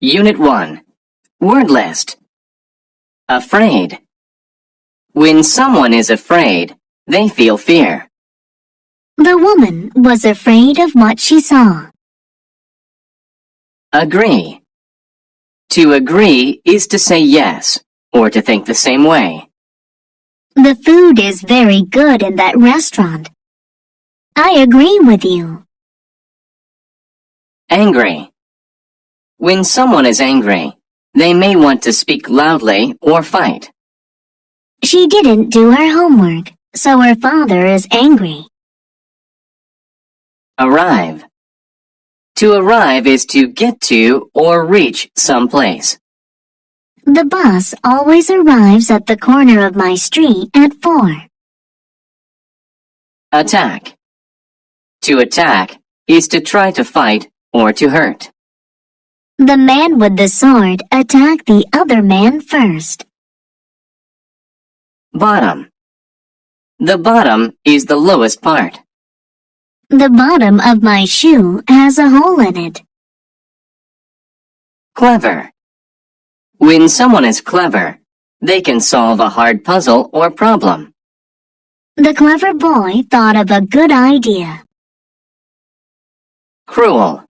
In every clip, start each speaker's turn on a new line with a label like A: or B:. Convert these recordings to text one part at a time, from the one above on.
A: Unit 1. Word list. Afraid. When someone is afraid, they feel fear.
B: The woman was afraid of what she saw.
A: Agree. To agree is to say yes, or to think the same way.
B: The food is very good in that restaurant. I agree with you.
A: Angry. When someone is angry, they may want to speak loudly or fight.
B: She didn't do her homework, so her father is angry.
A: Arrive. To arrive is to get to or reach some place.
B: The bus always arrives at the corner of my street at 4.
A: Attack. To attack is to try to fight or to hurt.
B: The man with the sword attacked the other man first.
A: Bottom. The bottom is the lowest part.
B: The bottom of my shoe has a hole in it.
A: Clever. When someone is clever, they can solve a hard puzzle or problem.
B: The clever boy thought of a good idea.
A: Cruel.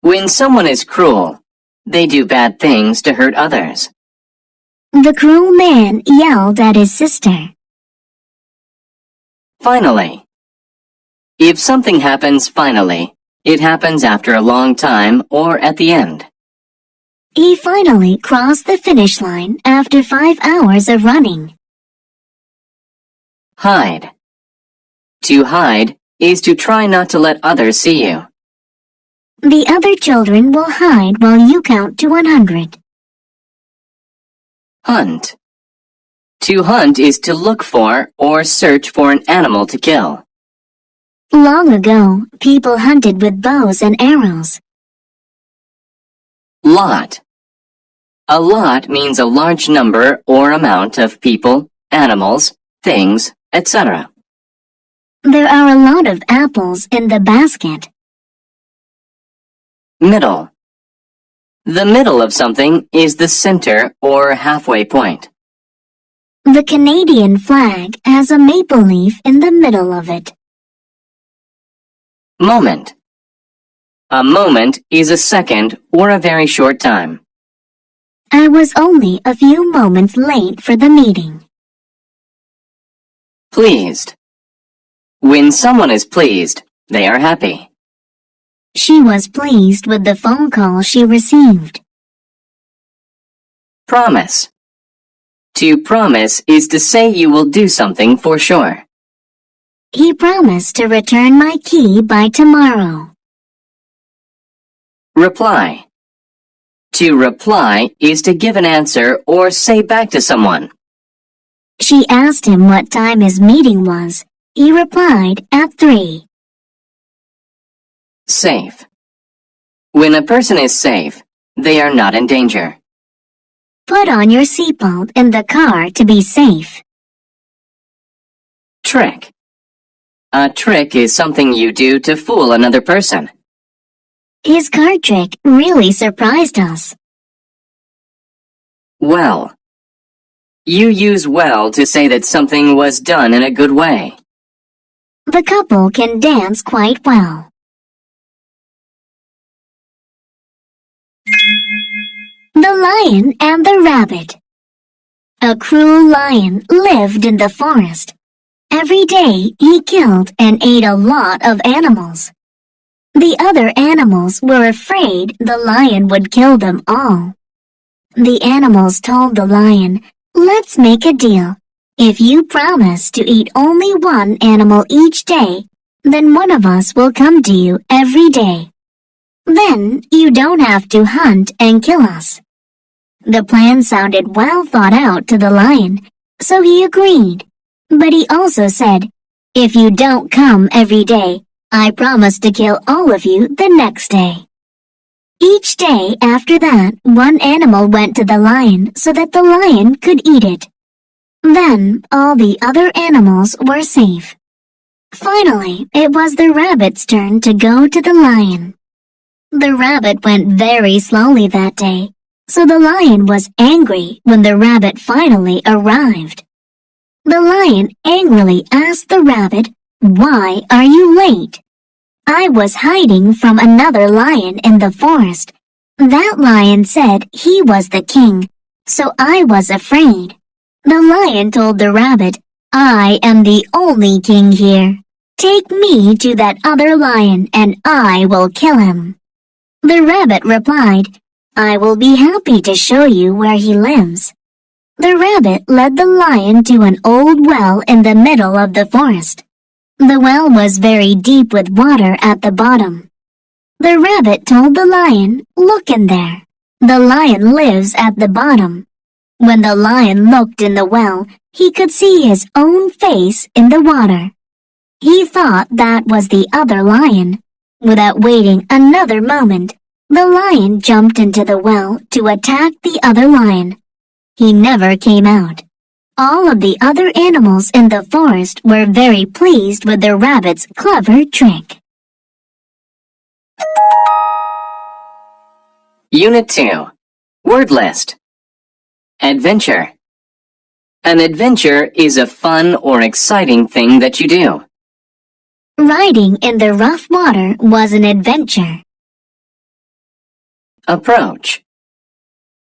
A: When someone is cruel, they do bad things to hurt others.
B: The cruel man yelled at his sister.
A: Finally. If something happens finally, it happens after a long time or at the end.
B: He finally crossed the finish line after 5 hours of running.
A: Hide. To hide is to try not to let others see you.
B: The other children will hide while you count to 100.
A: Hunt. To hunt is to look for or search for an animal to kill.
B: Long ago, people hunted with bows and arrows.
A: Lot. A lot means a large number or amount of people, animals, things, etc.
B: There are a lot of apples in the basket.
A: Middle. The middle of something is the center or halfway point.
B: The Canadian flag has a maple leaf in the middle of it.
A: Moment. A moment is a second or a very short time.
B: I was only a few moments late for the meeting.
A: Pleased. When someone is pleased, they are happy.
B: She was pleased with the phone call she received.
A: Promise. To promise is to say you will do something for sure.
B: He promised to return my key by tomorrow.
A: Reply. To reply is to give an answer or say back to someone.
B: She asked him what time his meeting was. He replied at 3.
A: Safe. When a person is safe, they are not in danger.
B: Put on your seatbelt in the car to be safe.
A: Trick. A trick is something you do to fool another person.
B: His card trick really surprised us.
A: Well. You use well to say that something was done in a good way.
B: The couple can dance quite well. The Lion and the Rabbit. A cruel lion lived in the forest. Every day he killed and ate a lot of animals. The other animals were afraid the lion would kill them all. The animals told the lion, "Let's make a deal. If you promise to eat only one animal each day, then one of us will come to you every day. Then you don't have to hunt and kill us." The plan sounded well thought out to the lion, so he agreed. But he also said, "If you don't come every day, I promise to kill all of you the next day." Each day after that, one animal went to the lion so that the lion could eat it. Then all the other animals were safe. Finally, it was the rabbit's turn to go to the lion. The rabbit went very slowly that day, so the lion was angry when the rabbit finally arrived. The lion angrily asked the rabbit, "Why are you late?" "I was hiding from another lion in the forest. That lion said he was the king, so I was afraid." The lion told the rabbit, "I am the only king here. Take me to that other lion and I will kill him." The rabbit replied, "I will be happy to show you where he lives." The rabbit led the lion to an old well in the middle of the forest. The well was very deep with water at the bottom. The rabbit told the lion, "Look in there. The lion lives at the bottom." When the lion looked in the well, he could see his own face in the water. He thought that was the other lion. Without waiting another moment, the lion jumped into the well to attack the other lion. He never came out. All of the other animals in the forest were very pleased with the rabbit's clever trick.
A: Unit 2. Word list. Adventure. An adventure is a fun or exciting thing that you do.
B: Riding in the rough water was an adventure.
A: Approach.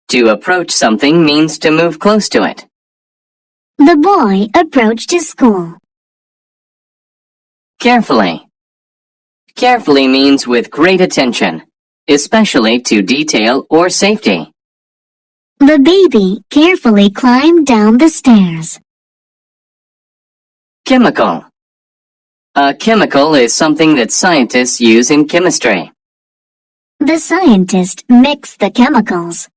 A: To approach something means to move close to it.
B: The boy approached his school.
A: Carefully. Carefully means with great attention, especially to detail or safety.
B: The baby carefully climbed down the stairs.
A: Chemical. A chemical is something that scientists use in chemistry.
B: The scientist mixed the chemicals.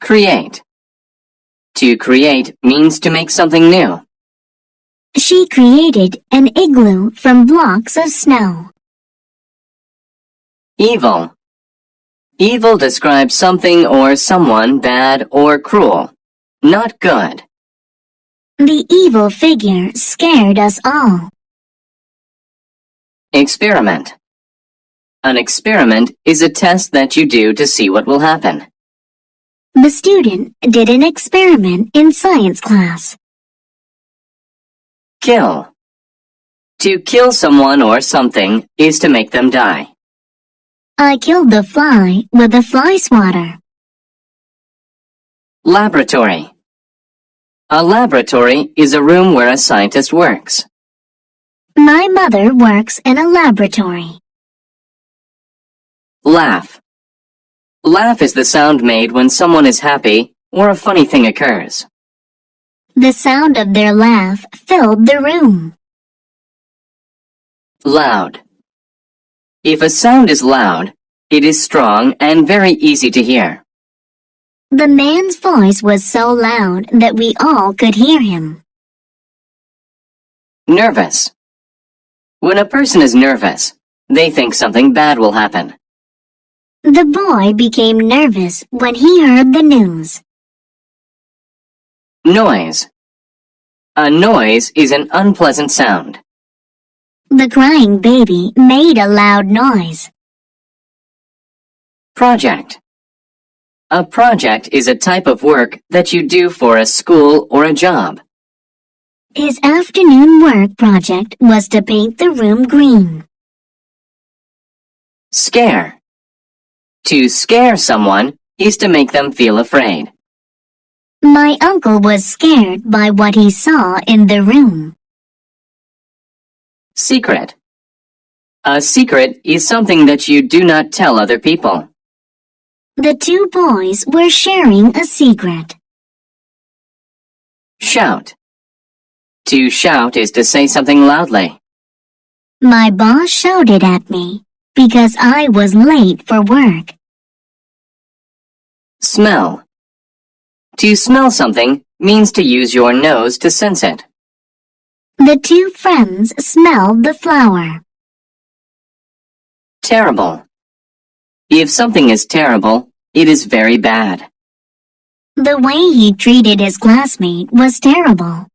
A: Create. To create means to make something new.
B: She created an igloo from blocks of snow.
A: Evil. Evil describes something or someone bad or cruel, not good.
B: The evil figure scared us all.
A: Experiment. An experiment is a test that you do to see what will happen.
B: The student did an experiment in science class.
A: Kill. To kill someone or something is to make them die.
B: I killed the fly with a fly swatter.
A: Laboratory. A laboratory is a room where a scientist works.
B: My mother works in a laboratory.
A: Laugh. Laugh is the sound made when someone is happy or a funny thing occurs.
B: The sound of their laugh filled the room.
A: Loud. If a sound is loud, it is strong and very easy to hear.
B: The man's voice was so loud that we all could hear him.
A: Nervous. When a person is nervous, they think something bad will happen.
B: The boy became nervous when he heard the news.
A: Noise. A noise is an unpleasant sound.
B: The crying baby made a loud noise.
A: Project. A project is a type of work that you do for a school or a job.
B: His afternoon work project was to paint the room green.
A: Scare. To scare someone is to make them feel afraid.
B: My uncle was scared by what he saw in the room.
A: Secret. A secret is something that you do not tell other people.
B: The two boys were sharing a secret.
A: Shout. To shout is to say something loudly.
B: My boss shouted at me because I was late for work.
A: Smell. To smell something means to use your nose to sense it.
B: The two friends smelled the flower.
A: Terrible. If something is terrible, it is very bad.
B: The way he treated his classmate was terrible.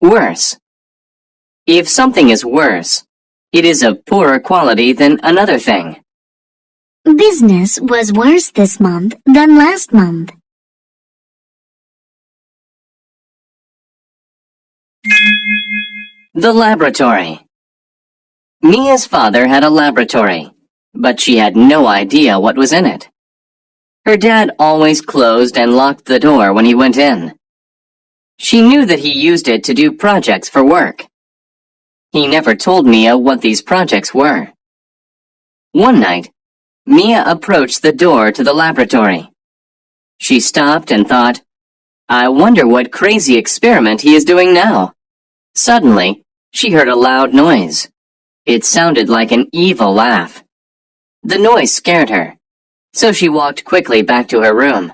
A: Worse. If something is worse, It is of poorer quality than another thing.
B: Business was worse this month than last month.
A: The laboratory. Mia's father had a laboratory, but she had no idea what was in it. Her dad always closed and locked the door when he went in. She knew that he used it to do projects for work. He never told Mia what these projects were. One night, Mia approached the door to the laboratory. She stopped and thought, I wonder what crazy experiment he is doing now. Suddenly, she heard a loud noise. It sounded like an evil laugh. The noise scared her, so she walked quickly back to her room.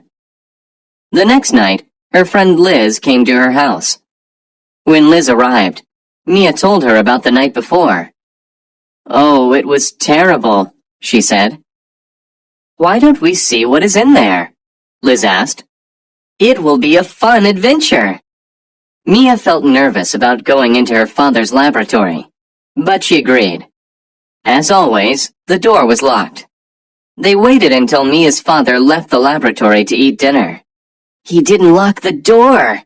A: The next night, her friend Liz came to her house. When Liz arrived, Mia told her about the night before. Oh, it was terrible, she said. Why don't we see what is in there? Liz asked. It will be a fun adventure. Mia felt nervous about going into her father's laboratory, but she agreed. As always, the door was locked. They waited until Mia's father left the laboratory to eat dinner. He didn't lock the door,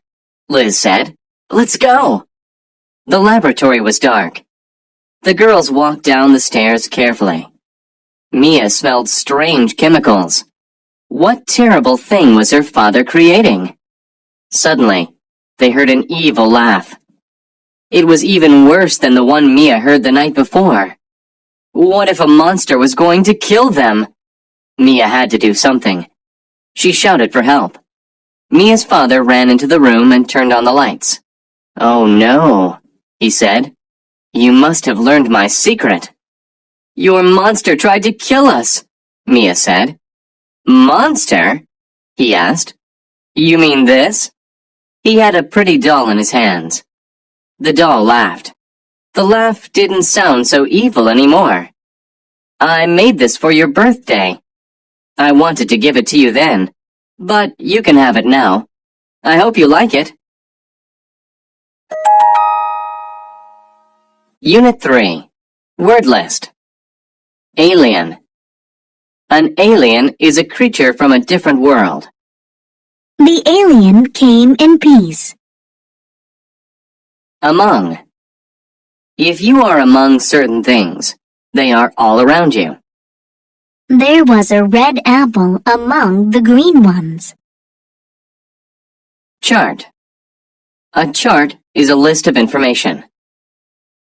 A: Liz said. Let's go. The laboratory was dark. The girls walked down the stairs carefully. Mia smelled strange chemicals. What terrible thing was her father creating? Suddenly, they heard an evil laugh. It was even worse than the one Mia heard the night before. What if a monster was going to kill them? Mia had to do something. She shouted for help. Mia's father ran into the room and turned on the lights. Oh no, he said. You must have learned my secret. Your monster tried to kill us, Mia said. Monster? He asked. You mean this? He had a pretty doll in his hands. The doll laughed. The laugh didn't sound so evil anymore. I made this for your birthday. I wanted to give it to you then, but you can have it now. I hope you like it. Unit 3. Word list. Alien. An alien is a creature from a different world.
B: The alien came in peace.
A: Among. If you are among certain things, they are all around you.
B: There was a red apple among the green ones.
A: Chart. A chart is a list of information.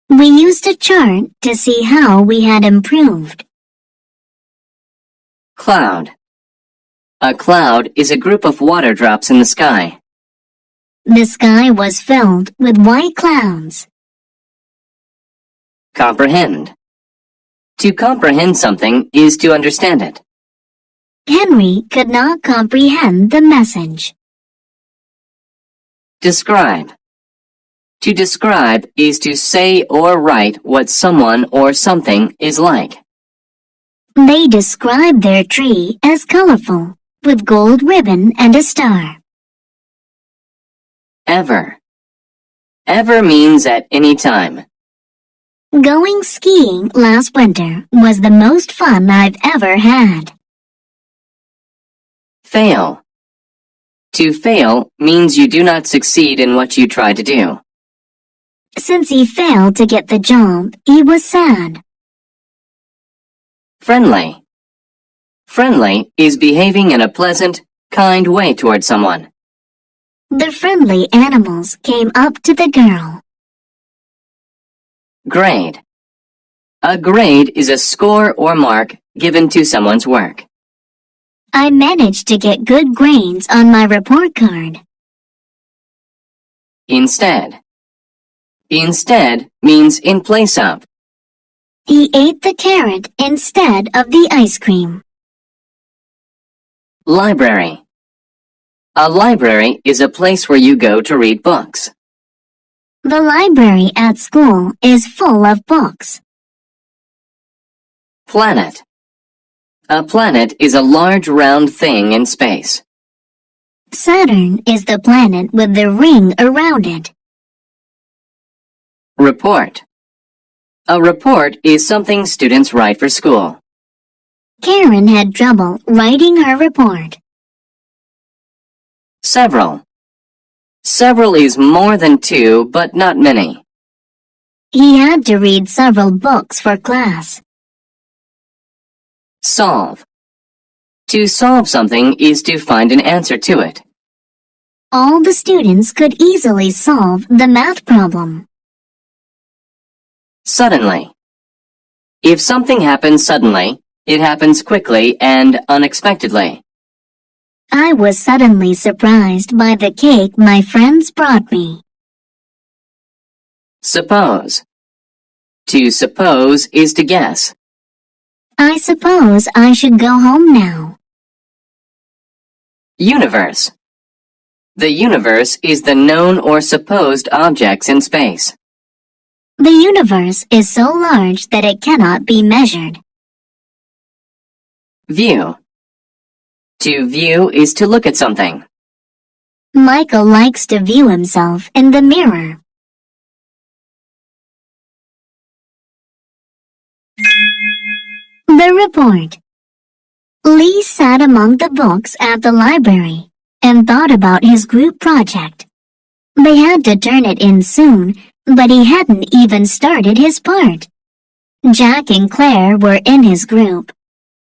B: We used a chart to see how we had improved.
A: Cloud. A cloud is a group of water drops in the sky.
B: The sky was filled with white clouds.
A: Comprehend. To comprehend something is to understand it.
B: Henry could not comprehend the message.
A: Describe. To describe is to say or write what someone or something is like.
B: They described their tree as colorful, with gold ribbon and a star.
A: Ever. Ever means at any time.
B: Going skiing last winter was the most fun I've ever had.
A: Fail. To fail means you do not succeed in what you try to do.
B: Since he failed to get the job, he was sad.
A: Friendly. Friendly is behaving in a pleasant, kind way toward someone.
B: The friendly animals came up to the girl.
A: Grade. A grade is a score or mark given to someone's work.
B: I managed to get good grades on my report card.
A: Instead. Instead means in place of.
B: He ate the carrot instead of the ice cream.
A: Library. A library is a place where you go to read books.
B: The library at school is full of books.
A: Planet. A planet is a large round thing in space.
B: Saturn is the planet with the ring around it.
A: Report. A report is something students write for school.
B: Karen had trouble writing her report.
A: Several. Several is more than two, but not many.
B: He had to read several books for class.
A: Solve. To solve something is to find an answer to it.
B: All the students could easily solve the math problem.
A: Suddenly. If something happens suddenly, it happens quickly and unexpectedly.
B: I was suddenly surprised by the cake my friends brought me.
A: Suppose. To suppose is to guess.
B: I suppose I should go home now.
A: Universe. The universe is the known or supposed objects in space.
B: The universe is so large that it cannot be measured.
A: View. To view is to look at something.
B: Michael likes to view himself in the mirror. The report. Lee sat among the books at the library and thought about his group project. They had to turn it in soon, but he hadn't even started his part. Jack and Claire were in his group.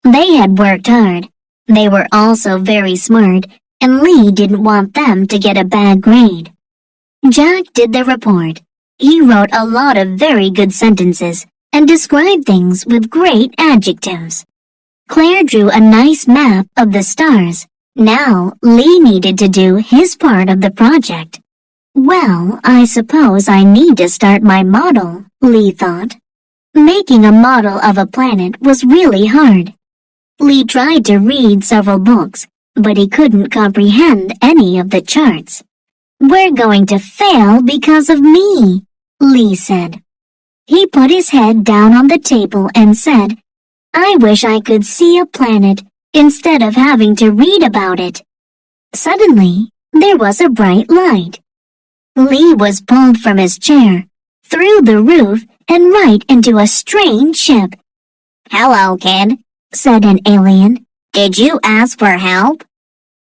B: They had worked hard. They were also very smart, and Lee didn't want them to get a bad grade. Jack did the report. He wrote a lot of very good sentences and described things with great adjectives. Claire drew a nice map of the stars. Now Lee needed to do his part of the project. Well, I suppose I need to start my model, Lee thought. Making a model of a planet was really hard. Lee tried to read several books, but he couldn't comprehend any of the charts. We're going to fail because of me, Lee said. He put his head down on the table and said, I wish I could see a planet instead of having to read about it. Suddenly, there was a bright light. Lee was pulled from his chair, through the roof, and right into a strange ship. Hello, kid, said an alien. Did you ask for help?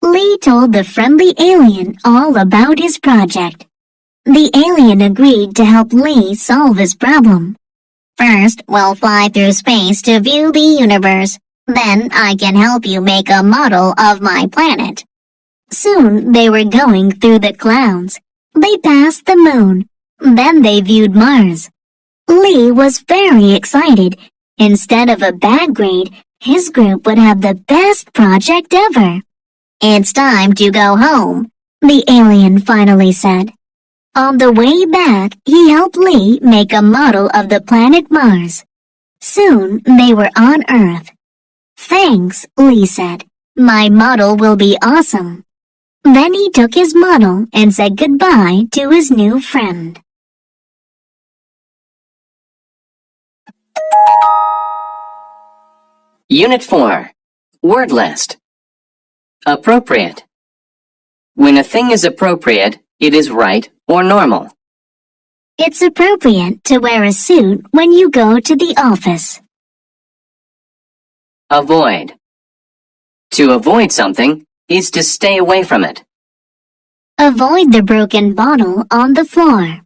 B: Lee told the friendly alien all about his project. The alien agreed to help Lee solve his problem. First, we'll fly through space to view the universe. Then I can help you make a model of my planet. Soon they were going through the clouds. They passed the moon. Then they viewed Mars. Lee was very excited. Instead of a bad grade, his group would have the best project ever. It's time to go home, the alien finally said. On the way back, he helped Lee make a model of the planet Mars. Soon they were on Earth. Thanks, Lee said. My model will be awesome. Then he took his model and said goodbye to his new friend.
A: Unit 4. Word list. Appropriate. When a thing is appropriate, it is right or normal.
B: It's appropriate to wear a suit when you go to the office.
A: Avoid. To avoid something is to stay away from it.
B: Avoid the broken bottle on the floor.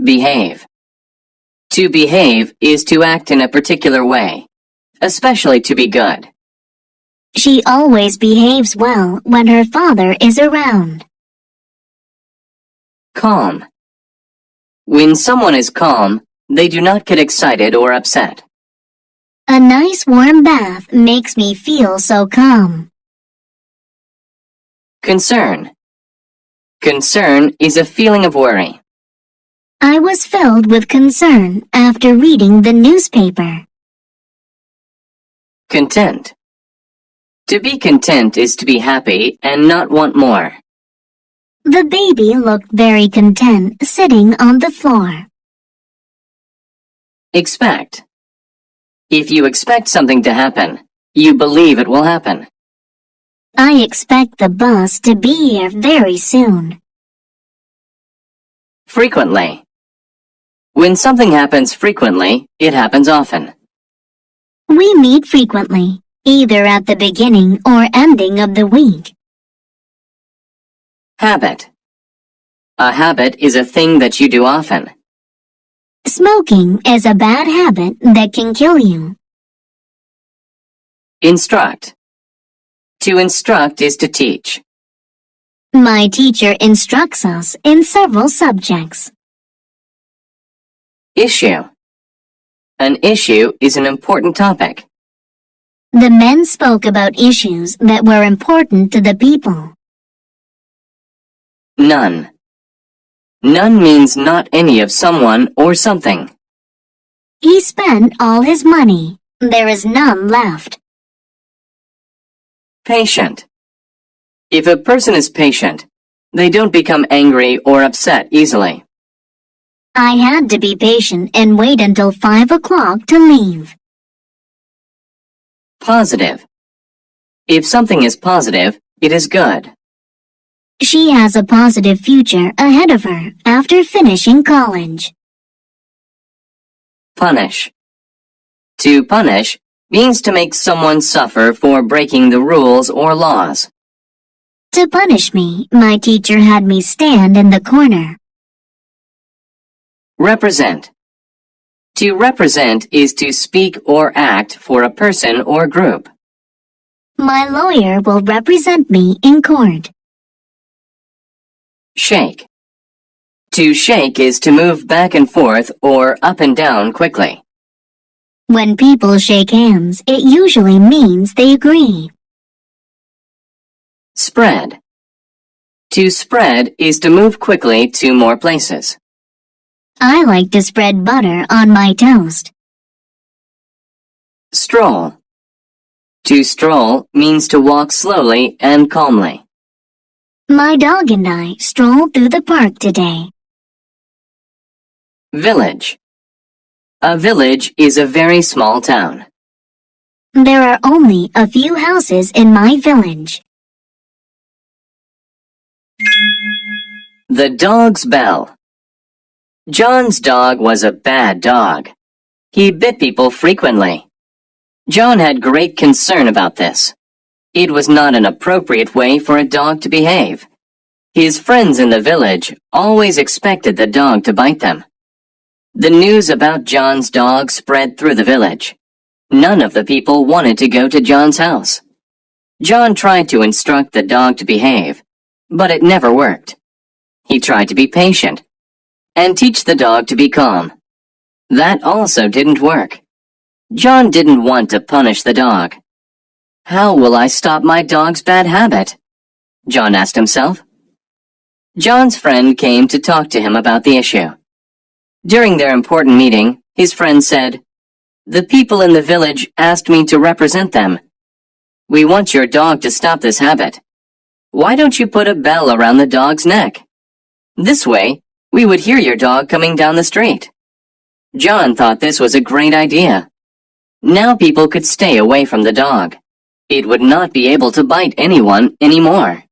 A: Behave. To behave is to act in a particular way, especially to be good.
B: She always behaves well when her father is around.
A: Calm. When someone is calm, they do not get excited or upset.
B: A nice warm bath makes me feel so calm.
A: Concern. Concern is a feeling of worry.
B: I was filled with concern after reading the newspaper.
A: Content. To be content is to be happy and not want more.
B: The baby looked very content sitting on the floor.
A: Expect. If you expect something to happen, you believe it will happen.
B: I expect the bus to be here very soon.
A: Frequently. When something happens frequently, it happens often.
B: We meet frequently, either at the beginning or ending of the week.
A: Habit. A habit is a thing that you do often.
B: Smoking is a bad habit that can kill you.
A: Instruct. To instruct is to teach.
B: My teacher instructs us in several subjects.
A: Issue. An issue is an important topic.
B: The men spoke about issues that were important to the people.
A: None. None means not any of someone or something.
B: He spent all his money. There is none left.
A: Patient. If a person is patient, they don't become angry or upset easily.
B: I had to be patient and wait until 5 o'clock to leave.
A: Positive. If something is positive, it is good.
B: She has a positive future ahead of her after finishing college.
A: Punish. To punish means to make someone suffer for breaking the rules or laws.
B: To punish me, my teacher had me stand in the corner.
A: Represent. To represent is to speak or act for a person or group.
B: My lawyer will represent me in court.
A: Shake. To shake is to move back and forth or up and down quickly.
B: When people shake hands, it usually means they agree.
A: Spread. To spread is to move quickly to more places.
B: I like to spread butter on my toast.
A: Stroll. To stroll means to walk slowly and calmly.
B: My dog and I strolled through the park today.
A: Village. A village is a very small town.
B: There are only a few houses in my village.
A: The dog's bell. John's dog was a bad dog. He bit people frequently. John had great concern about this. It was not an appropriate way for a dog to behave. His friends in the village always expected the dog to bite them. The news about John's dog spread through the village. None of the people wanted to go to John's house. John tried to instruct the dog to behave, but it never worked. He tried to be patient and teach the dog to be calm. That also didn't work. John didn't want to punish the dog. How will I stop my dog's bad habit? John asked himself. John's friend came to talk to him about the issue. During their important meeting, his friend said, "The people in the village asked me to represent them. We want your dog to stop this habit. Why don't you put a bell around the dog's neck? This way, we would hear your dog coming down the street." John thought this was a great idea. Now people could stay away from the dog. It would not be able to bite anyone anymore.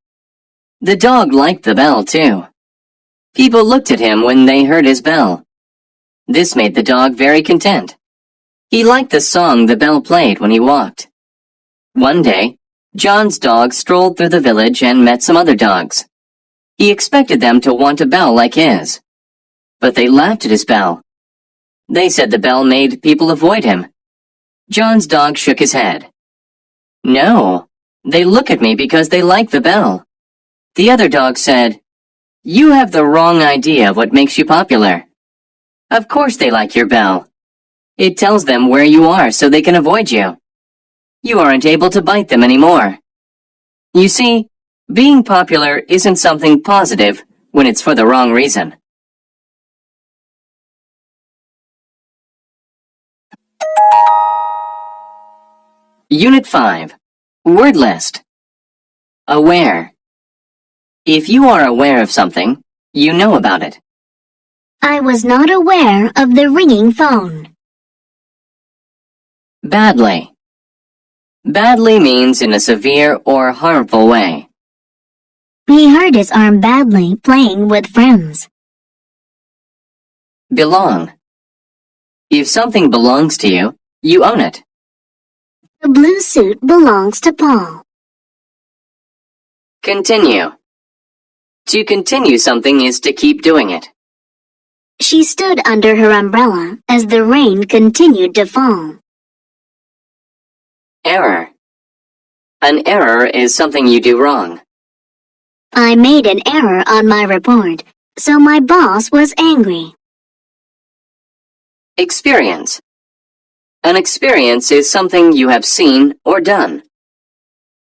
A: The dog liked the bell too. People looked at him when they heard his bell. This made the dog very content. He liked the song the bell played when he walked. One day, John's dog strolled through the village and met some other dogs. He expected them to want a bell like his. But they laughed at his bell. They said the bell made people avoid him. John's dog shook his head. "No, they look at me because they like the bell." The other dog said, "You have the wrong idea of what makes you popular. Of course they like your bell. It tells them where you are so they can avoid you. You aren't able to bite them anymore. You see, being popular isn't something positive when it's for the wrong reason." Unit 5. Word list. Aware. If you are aware of something, you know about it.
B: I was not aware of the ringing phone.
A: Badly. Badly means in a severe or harmful way.
B: He hurt his arm badly playing with friends.
A: Belong. If something belongs to you, you own it.
B: The blue suit belongs to Paul.
A: Continue. To continue something is to keep doing it.
B: She stood under her umbrella as the rain continued to fall.
A: Error. An error is something you do wrong.
B: I made an error on my report, so my boss was angry.
A: Experience. An experience is something you have seen or done.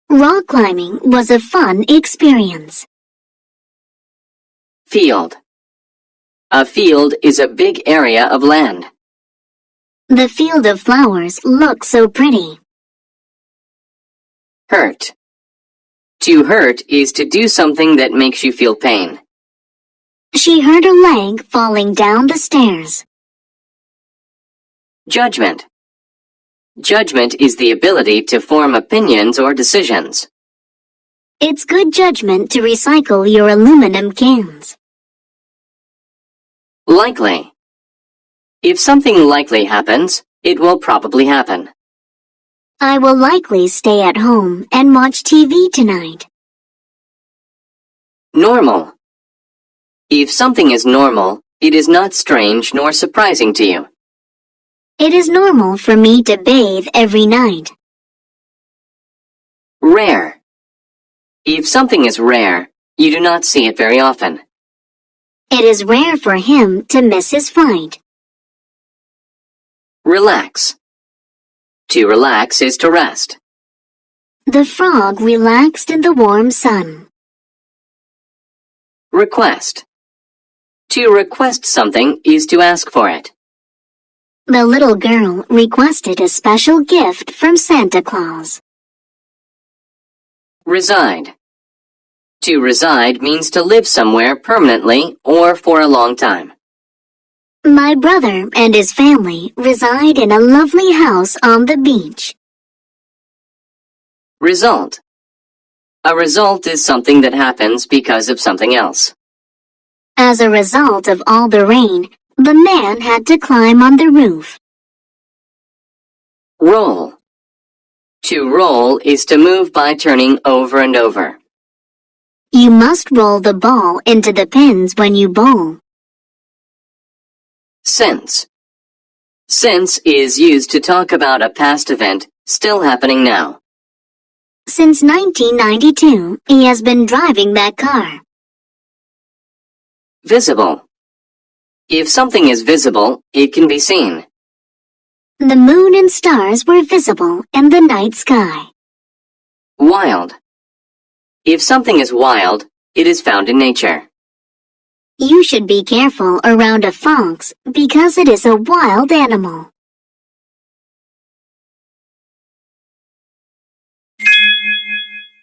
B: Rock climbing was a fun experience.
A: Field. A field is a big area of land.
B: The field of flowers looked so pretty.
A: Hurt. To hurt is to do something that makes you feel pain.
B: She hurt her leg falling down the stairs.
A: Judgment. Judgment is the ability to form opinions or decisions.
B: It's good judgment to recycle your aluminum cans.
A: Likely. If something likely happens, it will probably happen.
B: I will likely stay at home and watch TV tonight.
A: Normal. If something is normal, it is not strange nor surprising to you.
B: It is normal for me to bathe every night.
A: Rare. If something is rare, you do not see it very often.
B: It is rare for him to miss his flight.
A: Relax. To relax is to rest.
B: The frog relaxed in the warm sun.
A: Request. To request something is to ask for it.
B: The little girl requested a special gift from Santa Claus.
A: Reside. To reside means to live somewhere permanently or for a long time.
B: My brother and his family reside in a lovely house on the beach.
A: Result. A result is something that happens because of something else.
B: As a result of all the rain, the man had to climb on the roof.
A: Roll. To roll is to move by turning over and over.
B: You must roll the ball into the pins when you bowl.
A: Since. Since is used to talk about a past event still happening now.
B: Since 1992, he has been driving that car.
A: Visible. If something is visible, it can be seen.
B: The moon and stars were visible in the night sky.
A: Wild. If something is wild, it is found in nature.
B: You should be careful around a fox because it is a wild animal.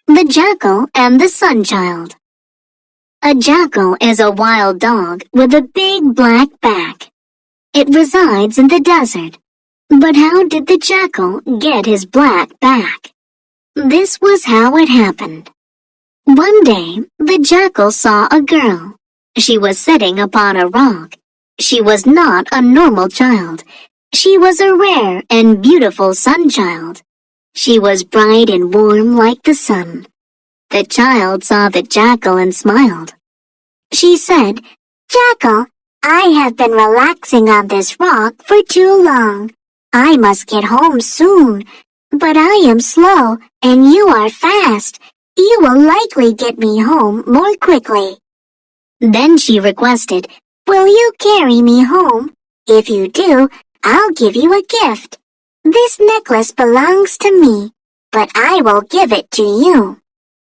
B: The Jackal and the Sunchild. A jackal is a wild dog with a big black back. It resides in the desert. But how did the jackal get his black back? This was how it happened. One day, the jackal saw a girl. She was sitting upon a rock. She was not a normal child. She was a rare and beautiful sun-child. She was bright and warm like the sun. The child saw the jackal and smiled. She said, "Jackal, I have been relaxing on this rock for too long. I must get home soon. But I am slow and you are fast. You will likely get me home more quickly." Then she requested, "Will you carry me home? If you do, I'll give you a gift. This necklace belongs to me, but I will give it to you."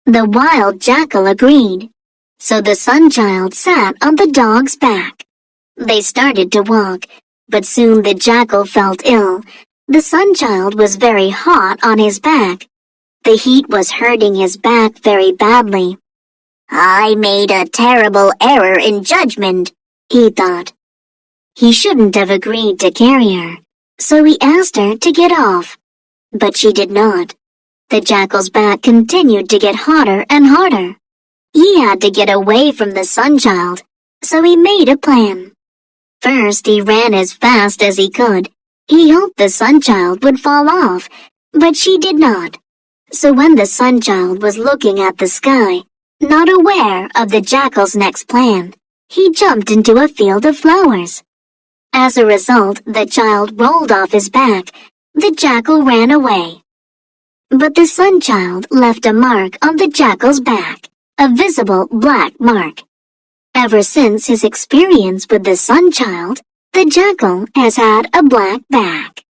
B: The wild jackal agreed. So the sun-child sat on the dog's back. They started to walk, but soon the jackal felt ill. The sun-child was very hot on his back. The heat was hurting his back very badly. "I made a terrible error in judgment," he thought. He shouldn't have agreed to carry her, so he asked her to get off. But she did not. The jackal's back continued to get hotter and harder. He had to get away from the sun-child, so he made a plan. First, he ran as fast as he could. He hoped the Sunchild would fall off, but she did not. So when the Sunchild was looking at the sky, not aware of the Jackal's next plan, he jumped into a field of flowers. As a result, the child rolled off his back. The Jackal ran away. But the Sunchild left a mark on the Jackal's back, a visible black mark. Ever since his experience with the Sunchild, the Jackal has had a black back.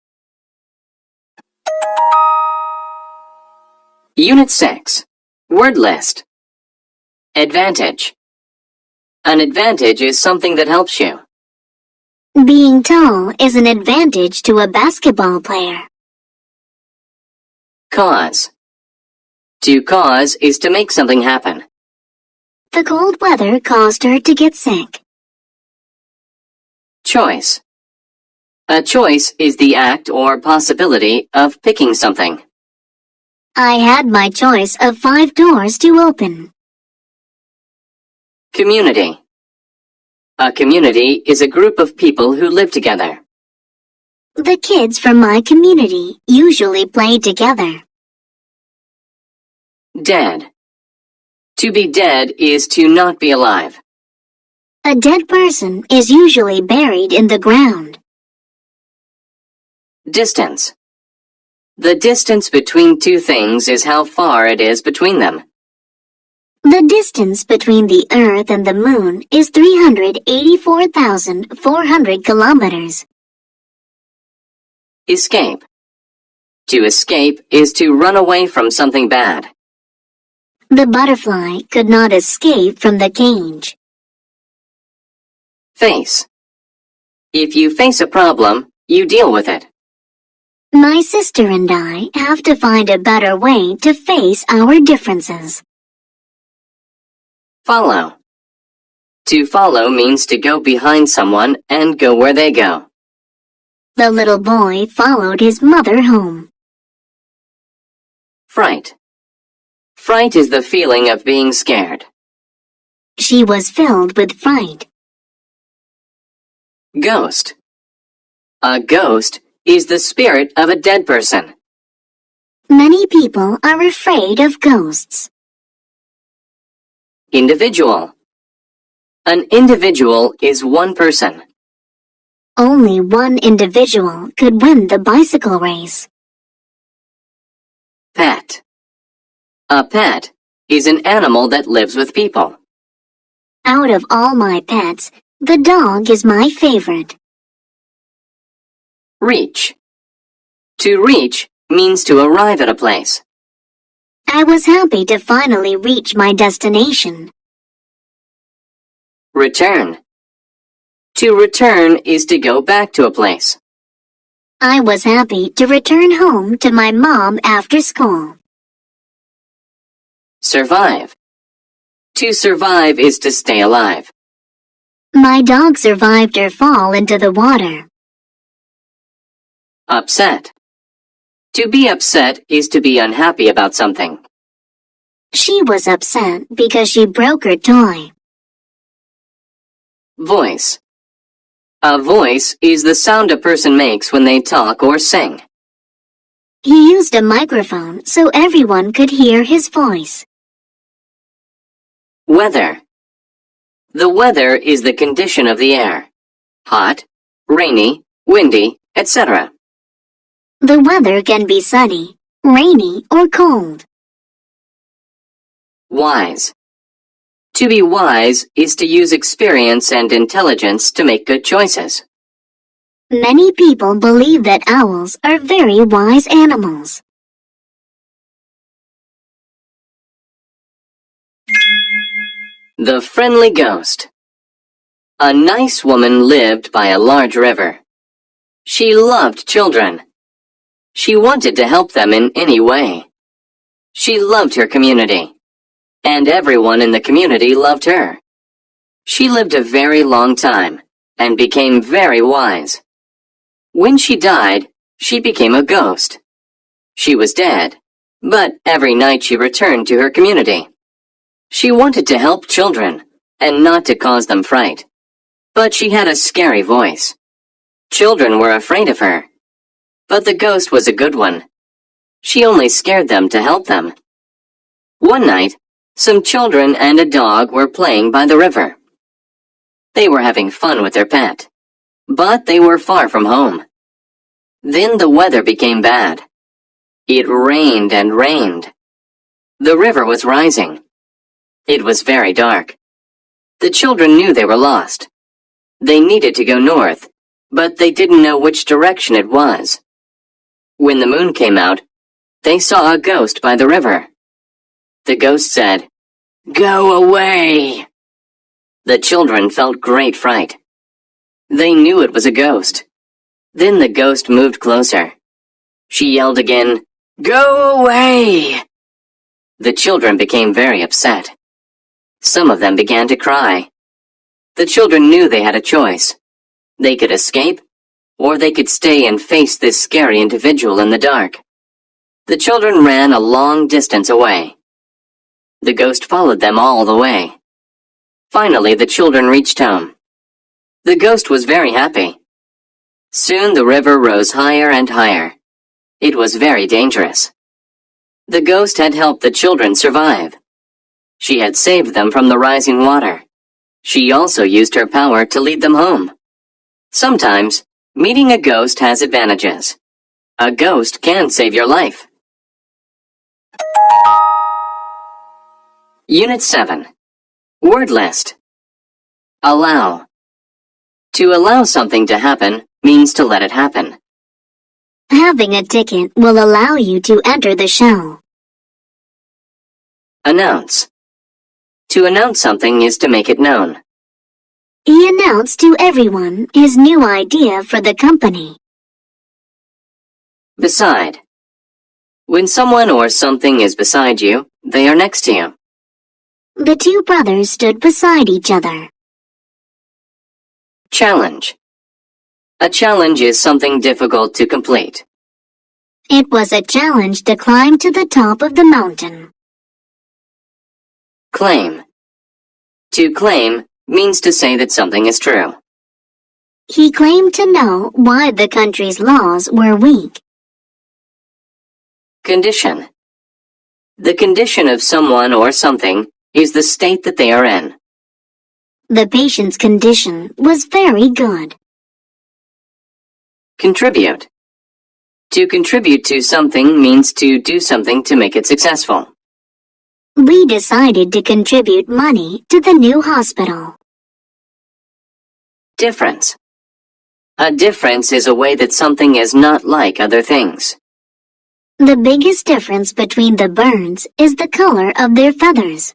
A: Unit 6. Word list. Advantage. An advantage is something that helps you.
B: Being tall is an advantage to a basketball player.
A: Cause. To cause is to make something happen.
B: The cold weather caused her to get sick.
A: Choice. A choice is the act or possibility of picking something.
B: I had my choice of 5 doors to open.
A: Community. A community is a group of people who live together.
B: The kids from my community usually play together.
A: Dead. To be dead is to not be alive.
B: A dead person is usually buried in the ground.
A: Distance. The distance between two things is how far it is between them.
B: The distance between the Earth and the Moon is 384,400 kilometers.
A: Escape. To escape is to run away from something bad.
B: The butterfly could not escape from the cage.
A: Face. If you face a problem, you deal with it.
B: My sister and I have to find a better way to face our differences.
A: Follow. To follow means to go behind someone and go where they go.
B: The little boy followed his mother home.
A: Fright. Fright is the feeling of being scared.
B: She was filled with fright.
A: Ghost. A ghost is the spirit of a dead person.
B: Many people are afraid of ghosts.
A: Individual. An individual is one person.
B: Only one individual could win the bicycle race.
A: Pet. A pet is an animal that lives with people.
B: Out of all my pets, the dog is my favorite.
A: Reach. To reach means to arrive at a place.
B: I was happy to finally reach my destination.
A: Return. To return is to go back to a place.
B: I was happy to return home to my mom after school.
A: Survive. To survive is to stay alive.
B: My dog survived her fall into the water.
A: Upset. To be upset is to be unhappy about something.
B: She was upset because she broke her toy.
A: Voice. A voice is the sound a person makes when they talk or sing.
B: He used a microphone so everyone could hear his voice.
A: Weather. The weather is the condition of the air. Hot, rainy, windy, etc.
B: The weather can be sunny, rainy, or cold.
A: Wise. To be wise is to use experience and intelligence to make good choices.
B: Many people believe that owls are very wise animals.
A: The friendly ghost. A nice woman lived by a large river. She loved children. She wanted to help them in any way. She loved her community, and everyone in the community loved her. She lived a very long time and became very wise. When she died, she became a ghost. She was dead, but every night she returned to her community. She wanted to help children and not to cause them fright. But she had a scary voice. Children were afraid of her. But the ghost was a good one. She only scared them to help them. One night, some children and a dog were playing by the river. They were having fun with their pet, but they were far from home. Then the weather became bad. It rained and rained. The river was rising. It was very dark. The children knew they were lost. They needed to go north, but they didn't know which direction it was. When the moon came out, they saw a ghost by the river. The ghost said, "Go away!" The children felt great fright. They knew it was a ghost. Then the ghost moved closer. She yelled again, "Go away!" The children became very upset. Some of them began to cry. The children knew they had a choice. They could escape, or they could stay and face this scary individual in the dark. The children ran a long distance away. The ghost followed them all the way. Finally, the children reached home. The ghost was very happy. Soon the river rose higher and higher. It was very dangerous. The ghost had helped the children survive. She had saved them from the rising water. She also used her power to lead them home. Sometimes, meeting a ghost has advantages. A ghost can save your life. Unit 7. Word list. Allow. To allow something to happen means to let it happen.
B: Having a ticket will allow you to enter the show.
A: Announce. To announce something is to make it known.
B: He announced to everyone his new idea for the company.
A: Beside. When someone or something is beside you, they are next to you.
B: The two brothers stood beside each other.
A: Challenge. A challenge is something difficult to complete.
B: It was a challenge to climb to the top of the mountain.
A: Claim. To claim means to say that something is true.
B: He claimed to know why the country's laws were weak.
A: Condition. The condition of someone or something is the state that they are in.
B: The patient's condition was very good.
A: Contribute. To contribute to something means to do something to make it successful.
B: We decided to contribute money to the new hospital.
A: Difference. A difference is a way that something is not like other things.
B: The biggest difference between the birds is the color of their feathers.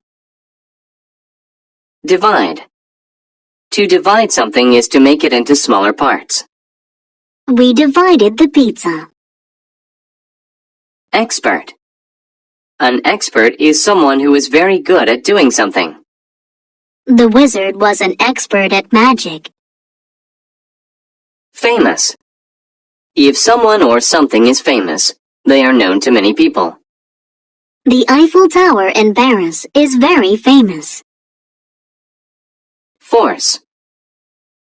A: Divide. To divide something is to make it into smaller parts.
B: We divided the pizza.
A: Expert. An expert is someone who is very good at doing something.
B: The wizard was an expert at magic.
A: Famous. If someone or something is famous, they are known to many people.
B: The Eiffel Tower in Paris is very famous.
A: Force.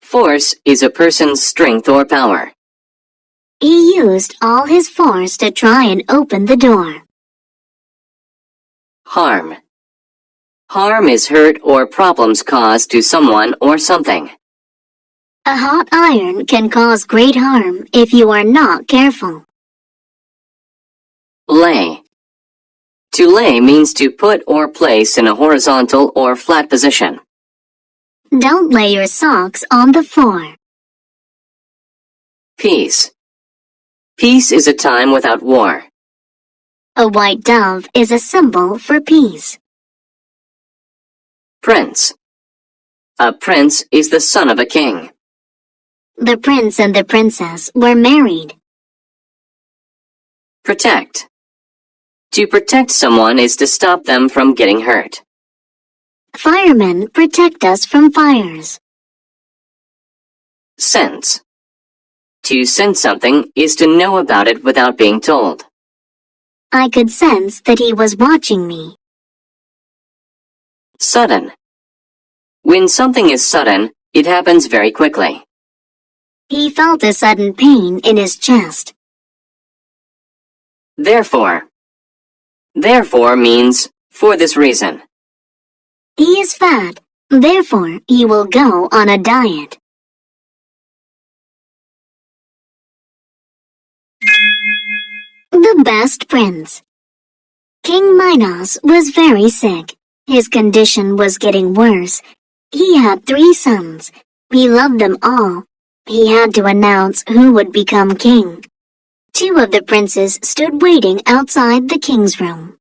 A: Force is a person's strength or power.
B: He used all his force to try and open the door.
A: Harm. Harm is hurt or problems caused to someone or something.
B: A hot iron can cause great harm if you are not careful.
A: Lay. To lay means to put or place in a horizontal or flat position.
B: Don't lay your socks on the floor.
A: Peace. Peace is a time without war.
B: A white dove is a symbol for peace.
A: Prince. A prince is the son of a king.
B: The prince and the princess were married.
A: Protect. To protect someone is to stop them from getting hurt.
B: Firemen protect us from fires.
A: Sense. To sense something is to know about it without being told.
B: I could sense that he was watching me.
A: Sudden. When something is sudden, It happens very quickly.
B: He felt a sudden pain in his chest.
A: Therefore. Therefore means for this reason.
B: He is fat, therefore he will go on a diet. The Best Prince. King Minos was very sick. His condition was getting worse. He had 3 sons. He loved them all. He had to announce who would become king. 2 of the princes stood waiting outside the king's room.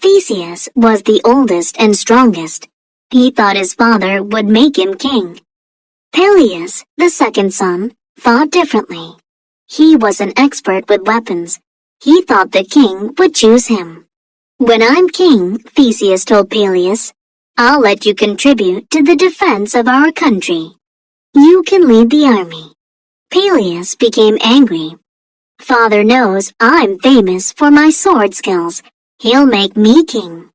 B: Theseus was the oldest and strongest. He thought his father would make him king. Peleus, the second son, thought differently. He was an expert with weapons. He thought the king would choose him. When I'm king, Theseus told Peleus, I'll let you contribute to the defense of our country. You can lead the army. Peleus became angry. Father knows I'm famous for my sword skills. He'll make me king.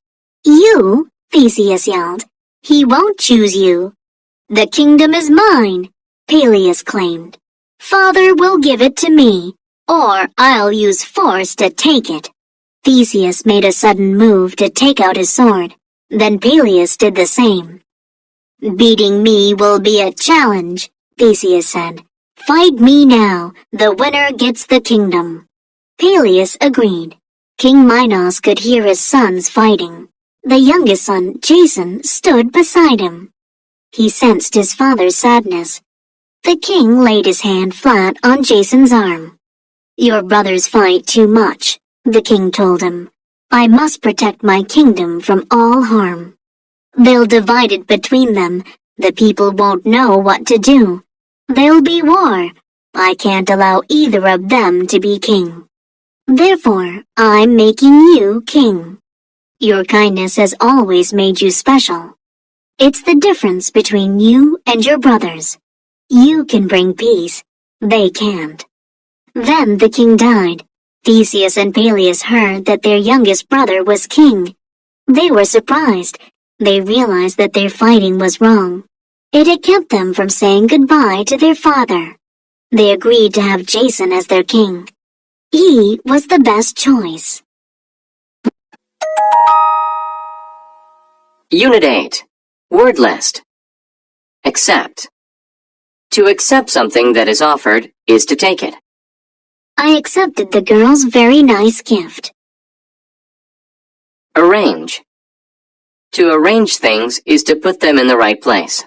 B: You, Theseus yelled. He won't choose you. The kingdom is mine, Peleus claimed. Father will give it to me, or I'll use force to take it. Theseus made a sudden move to take out his sword. Then Peleus did the same. Beating me will be a challenge, Theseus said. Fight me now. The winner gets the kingdom. Peleus agreed. King Minos could hear his sons fighting. The youngest son, Jason, stood beside him. He sensed his father's sadness. The king laid his hand flat on Jason's arm. Your brothers fight too much, the king told him. I must protect my kingdom from all harm. They'll divide it between them. The people won't know what to do. There'll be war. I can't allow either of them to be king. Therefore, I'm making you king. Your kindness has always made you special. It's the difference between you and your brothers. You can bring peace. They can't. Then the king died. Theseus and Peleus heard that their youngest brother was king. They were surprised. They realized that their fighting was wrong. It had kept them from saying goodbye to their father. They agreed to have Jason as their king. He was the best choice.
A: Unit 8. Word list. Accept. To accept something that is offered is to take it.
B: I accepted the girl's very nice gift.
A: Arrange. To arrange things is to put them in the right place.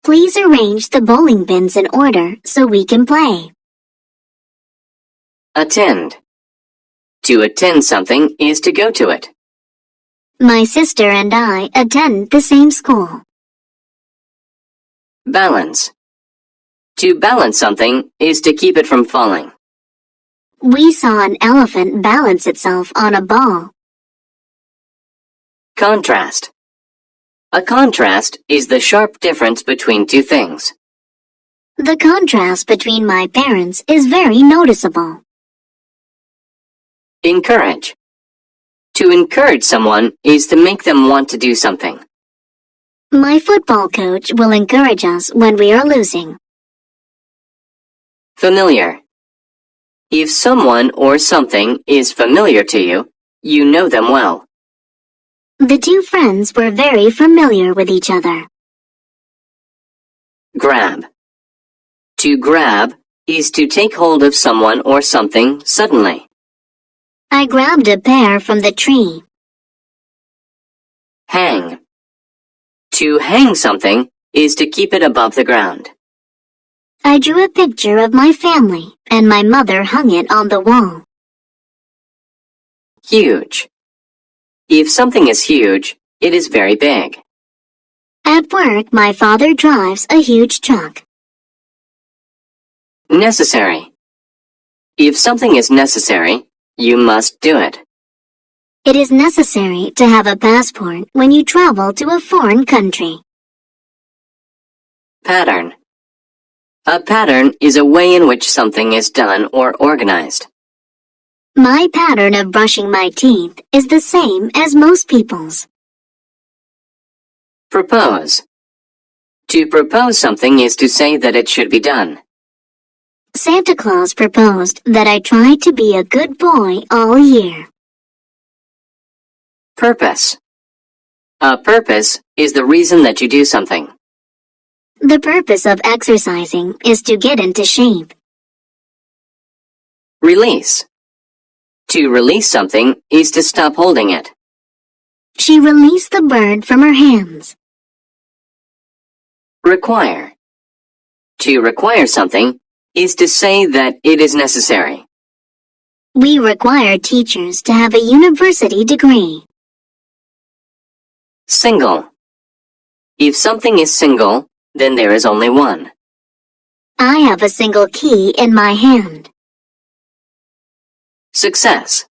B: Please arrange the bowling pins in order so we can play.
A: Attend. To attend something is to go to it.
B: My sister and I attend the same school.
A: Balance. To balance something is to keep it from falling.
B: We saw an elephant balance itself on a ball.
A: Contrast. A contrast is the sharp difference between two things.
B: The contrast between my parents is very noticeable.
A: Encourage. To encourage someone is to make them want to do something.
B: My football coach will encourage us when we are losing.
A: Familiar. If someone or something is familiar to you, you know them well.
B: The 2 friends were very familiar with each other.
A: Grab. To grab is to take hold of someone or something suddenly.
B: I grabbed a pear from the tree.
A: Hang. To hang something is to keep it above the ground.
B: I drew a picture of my family and my mother hung it on the wall.
A: Huge. If something is huge, it is very big.
B: At work, my father drives a huge truck.
A: Necessary. If something is necessary, you must do it.
B: It is necessary to have a passport when you travel to a foreign country.
A: Pattern. A pattern is a way in which something is done or organized.
B: My pattern of brushing my teeth is the same as most people's.
A: Propose. To propose something is to say that it should be done.
B: Santa Claus proposed that I try to be a good boy all year.
A: Purpose. A purpose is the reason that you do something.
B: The purpose of exercising is to get into shape.
A: Release. To release something is to stop holding it.
B: She released the bird from her hands.
A: Require. To require something is to say that it is necessary.
B: We require teachers to have a university degree.
A: Single. If something is single, then there is only one.
B: I have a single key in my hand.
A: Success.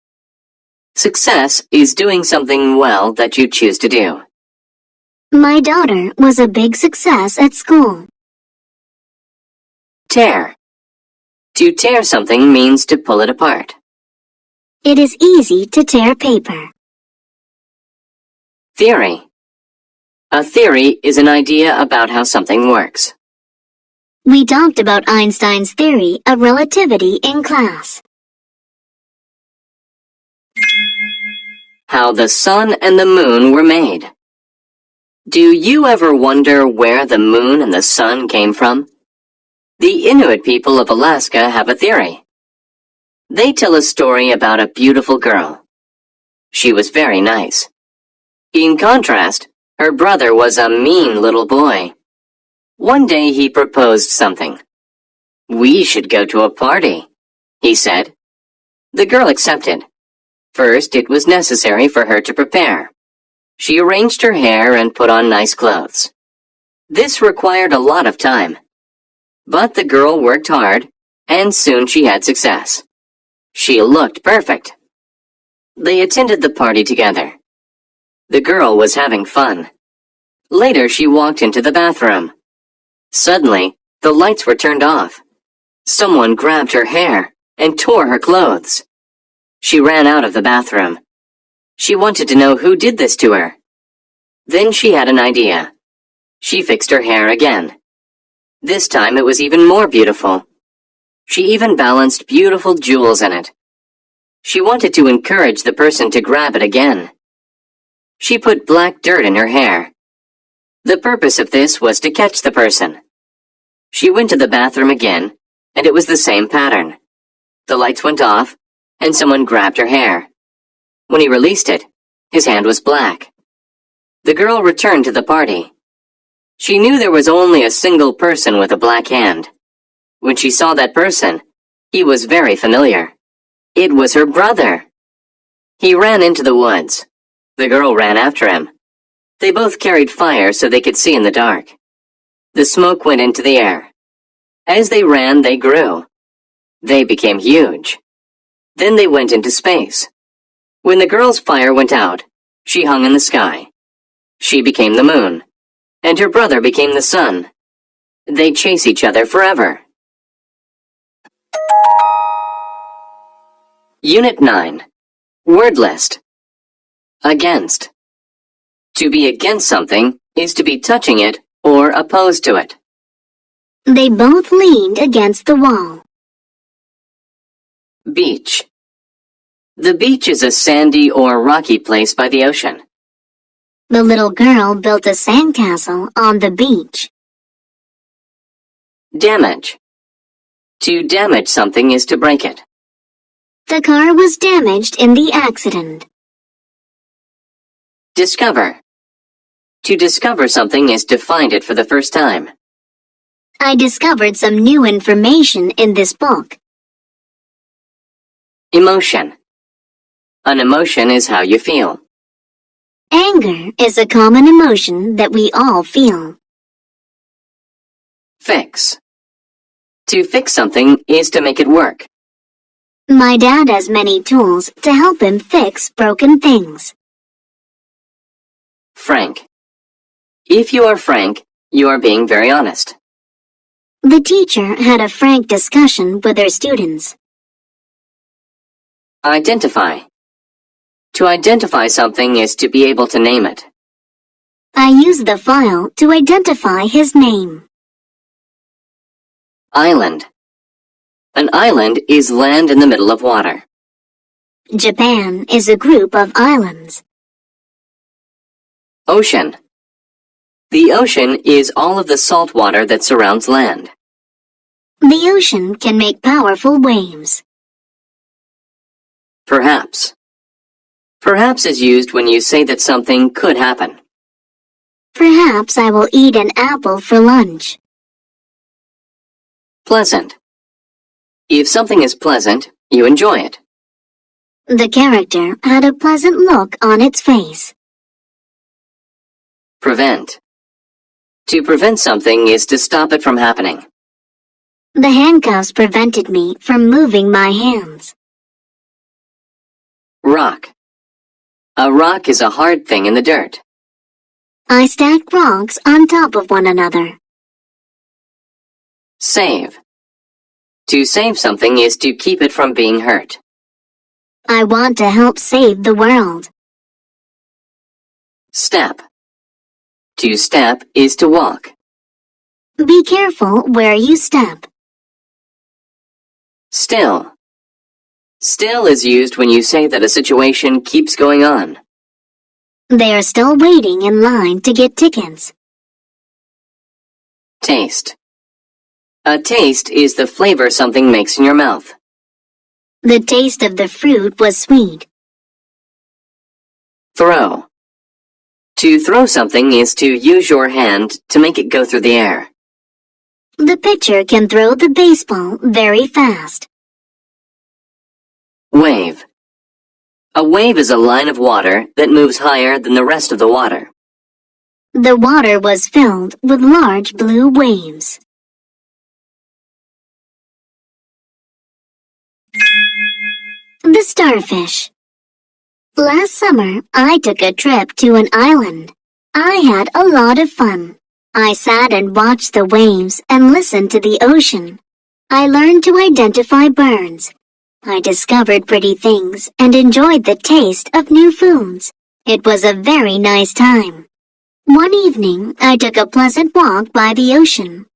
A: Success is doing something well that you choose to do.
B: My daughter was a big success at school.
A: Tear. To tear something means to pull it apart.
B: It is easy to tear paper.
A: Theory. A theory is an idea about how something works.
B: We talked about Einstein's theory of relativity in class.
A: How the sun and the moon were made. Do you ever wonder where the moon and the sun came from? The Inuit people of Alaska have a theory. They tell a story about a beautiful girl. She was very nice. In contrast, her brother was a mean little boy. One day he proposed something. "We should go to a party," he said. The girl accepted. First, it was necessary for her to prepare. She arranged her hair and put on nice clothes. This required a lot of time. But the girl worked hard, and soon she had success. She looked perfect. They attended the party together. The girl was having fun. Later, she walked into the bathroom. Suddenly, the lights were turned off. Someone grabbed her hair and tore her clothes. She ran out of the bathroom. She wanted to know who did this to her. Then she had an idea. She fixed her hair again. This time it was even more beautiful. She even balanced beautiful jewels in it. She wanted to encourage the person to grab it again. She put black dirt in her hair. The purpose of this was to catch the person. She went to the bathroom again, and it was the same pattern. The lights went off, and someone grabbed her hair. When he released it, his hand was black. The girl returned to the party. She knew there was only a single person with a black hand. When she saw that person, he was very familiar. It was her brother. He ran into the woods. The girl ran after him. They both carried fire so they could see in the dark. The smoke went into the air. As they ran, they grew. They became huge. Then they went into space. When the girl's fire went out, she hung in the sky. She became the moon, and her brother became the sun. They chase each other forever. Unit 9. Word list. Against. To be against something is to be touching it or opposed to it.
B: They both leaned against the wall.
A: Beach. The beach is a sandy or rocky place by the ocean.
B: The little girl built a sandcastle on the beach.
A: Damage. To damage something is to break it.
B: The car was damaged in the accident.
A: Discover. To discover something is to find it for the first time.
B: I discovered some new information in this book.
A: Emotion. An emotion is how you feel.
B: Anger is a common emotion that we all feel.
A: Fix. To fix something is to make it work.
B: My dad has many tools to help him fix broken things.
A: Frank. If you are frank, you are being very honest.
B: The teacher had a frank discussion with her students.
A: Identify. To identify something is to be able to name it.
B: I used the file to identify his name.
A: Island. An island is land in the middle of water.
B: Japan is a group of islands.
A: Ocean. The ocean is all of the salt water that surrounds land.
B: The ocean can make powerful waves.
A: Perhaps. Perhaps is used when you say that something could happen.
B: Perhaps I will eat an apple for lunch.
A: Pleasant. If something is pleasant, you enjoy it.
B: The character had a pleasant look on its face.
A: Prevent. To prevent something is to stop it from happening.
B: The handcuffs prevented me from moving my hands.
A: Rock. A rock is a hard thing in the dirt.
B: I stacked rocks on top of one another.
A: Save. To save something is to keep it from being hurt.
B: I want to help save the world.
A: Step. To step is to walk.
B: Be careful where you step.
A: Still. Still is used when you say that a situation keeps going on.
B: They are still waiting in line to get tickets.
A: Taste. A taste is the flavor something makes in your mouth.
B: The taste of the fruit was sweet.
A: Throw. To throw something is to use your hand to make it go through the air.
B: The pitcher can throw the baseball very fast.
A: Wave. A wave is a line of water that moves higher than the rest of the water.
B: The water was filled with large blue waves. The starfish. Last summer, I took a trip to an island. I had a lot of fun. I sat and watched the waves and listened to the ocean. I learned to identify birds. I discovered pretty things and enjoyed the taste of new foods. It was a very nice time. One evening, I took a pleasant walk by the ocean.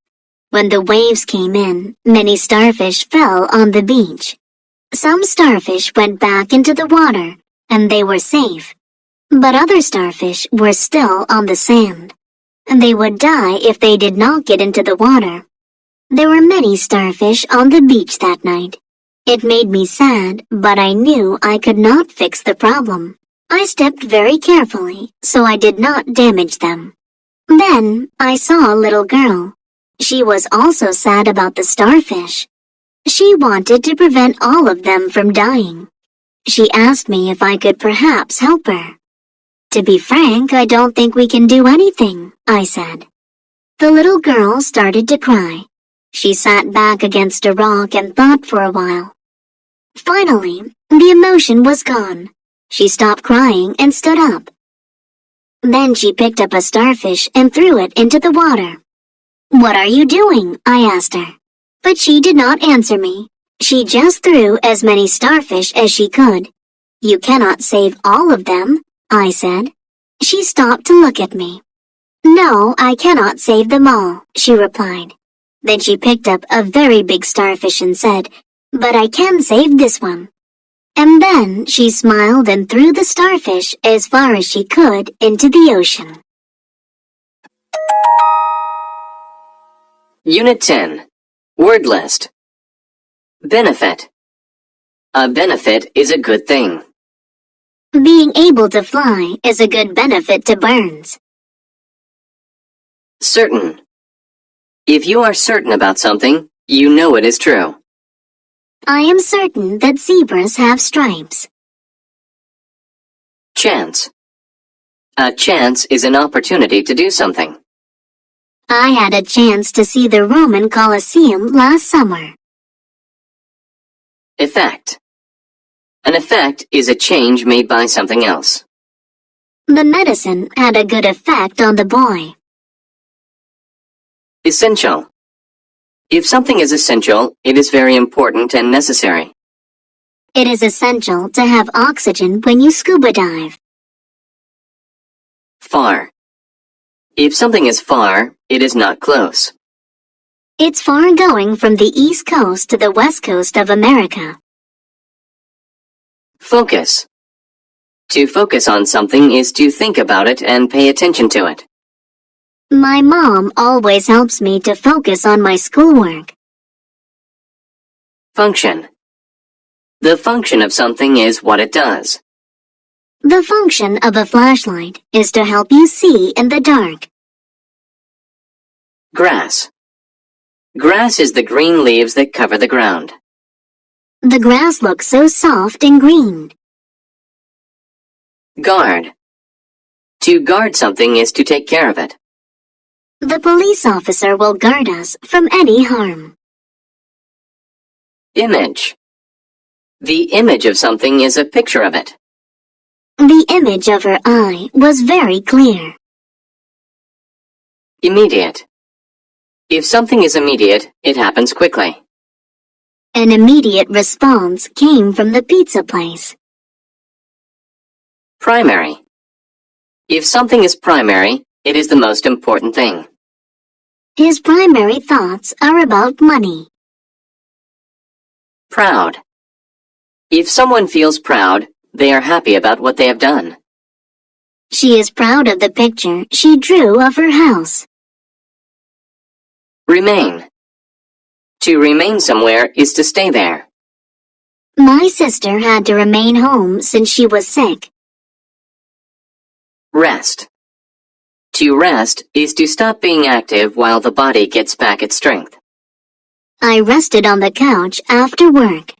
B: When the waves came in, many starfish fell on the beach. Some starfish went back into the water, and they were safe. But other starfish were still on the sand, and they would die if they did not get into the water. There were many starfish on the beach that night. It made me sad, but I knew I could not fix the problem. I stepped very carefully, so I did not damage them. Then I saw a little girl. She was also sad about the starfish. She wanted to prevent all of them from dying. She asked me if I could perhaps help her. To be frank, I don't think we can do anything, I said. The little girl started to cry. She sat back against a rock and thought for a while. Finally, the emotion was gone. She stopped crying and stood up. Then she picked up a starfish and threw it into the water. "What are you doing?" I asked her. But she did not answer me. She just threw as many starfish as she could. "You cannot save all of them," I said. She stopped to look at me. "No, I cannot save them all," she replied. Then she picked up a very big starfish and said, "But I can save this one." And then she smiled and threw the starfish as far as she could into the ocean.
A: Unit 10. Word list. Benefit. A benefit is a good thing.
B: Being able to fly is a good benefit to birds.
A: Certain. If you are certain about something, you know it is true.
B: I am certain that zebras have stripes.
A: Chance. A chance is an opportunity to do something.
B: I had a chance to see the Roman Colosseum last summer.
A: Effect. An effect is a change made by something else.
B: The medicine had a good effect on the boy.
A: Essential. If something is essential, it is very important and necessary.
B: It is essential to have oxygen when you scuba dive.
A: Far. If something is far, it is not close.
B: It's far going from the East Coast to the West Coast of America.
A: Focus. To focus on something is to think about it and pay attention to it.
B: My mom always helps me to focus on my schoolwork.
A: Function. The function of something is what it does.
B: The function of a flashlight is to help you see in the dark.
A: Grass. Grass is the green leaves that cover the ground.
B: The grass looks so soft and green.
A: Guard. To guard something is to take care of it.
B: The police officer will guard us from any harm.
A: Image. The image of something is a picture of it.
B: The image of her eye was very clear.
A: Immediate. If something is immediate, it happens quickly.
B: An immediate response came from the pizza place.
A: Primary. If something is primary, it is the most important thing.
B: His primary thoughts are about money.
A: Proud. If someone feels proud, they are happy about what they have done.
B: She is proud of the picture she drew of her house.
A: Remain. To remain somewhere is to stay there.
B: My sister had to remain home since she was sick.
A: Rest. To rest is to stop being active while the body gets back its strength.
B: I rested on the couch after work.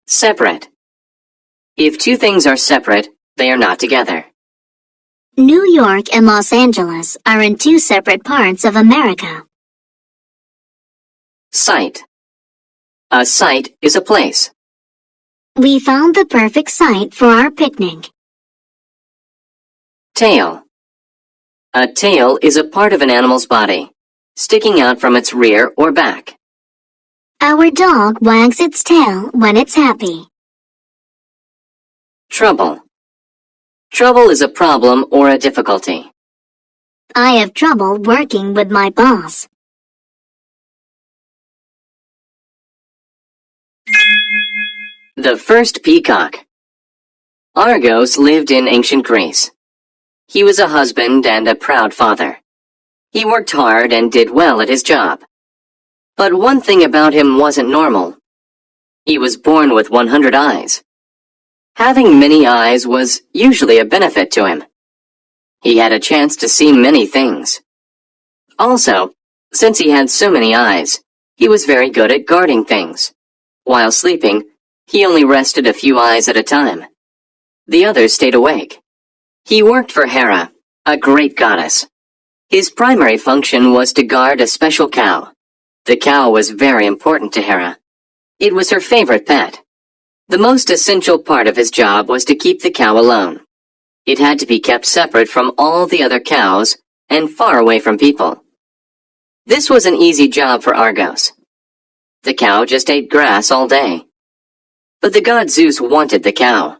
A: Separate. If two things are separate, they are not together.
B: New York and Los Angeles are in two separate parts of America.
A: Site. A site is a place.
B: We found the perfect site for our picnic.
A: Tail. A tail is a part of an animal's body, sticking out from its rear or back.
B: Our dog wags its tail when it's happy.
A: Trouble. Trouble is a problem or a difficulty.
B: I have trouble working with my boss.
A: The first peacock. Argos lived in ancient Greece. He was a husband and a proud father. He worked hard and did well at his job. But one thing about him wasn't normal. He was born with 100 eyes. Having many eyes was usually a benefit to him. He had a chance to see many things. Also, since he had so many eyes, he was very good at guarding things. While sleeping, he only rested a few eyes at a time. The others stayed awake. He worked for Hera, a great goddess. His primary function was to guard a special cow. The cow was very important to Hera. It was her favorite pet. The most essential part of his job was to keep the cow alone. It had to be kept separate from all the other cows and far away from people. This was an easy job for Argos. The cow just ate grass all day. But the god Zeus wanted the cow.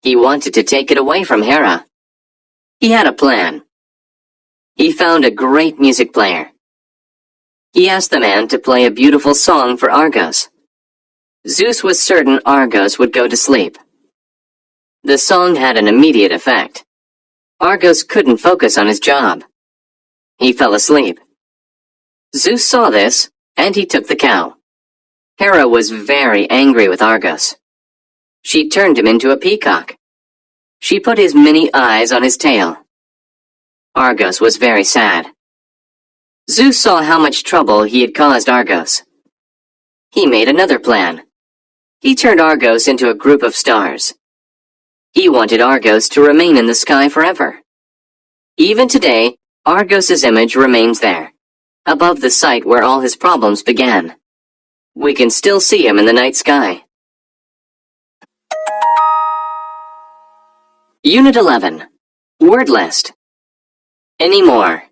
A: He wanted to take it away from Hera. He had a plan. He found a great music player. He asked the man to play a beautiful song for Argos. Zeus was certain Argos would go to sleep. The song had an immediate effect. Argos couldn't focus on his job. He fell asleep. Zeus saw this, and he took the cow. Hera was very angry with Argos. She turned him into a peacock. She put his many eyes on his tail. Argos was very sad. Zeus saw how much trouble he had caused Argos. He made another plan. He turned Argos into a group of stars. He wanted Argos to remain in the sky forever. Even today, Argos's image remains there, above the site where all his problems began. We can still see him in the night sky. Unit 11. Word list. Anymore.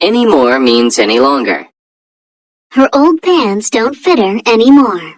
A: Anymore means any longer.
B: Her old pants don't fit her anymore.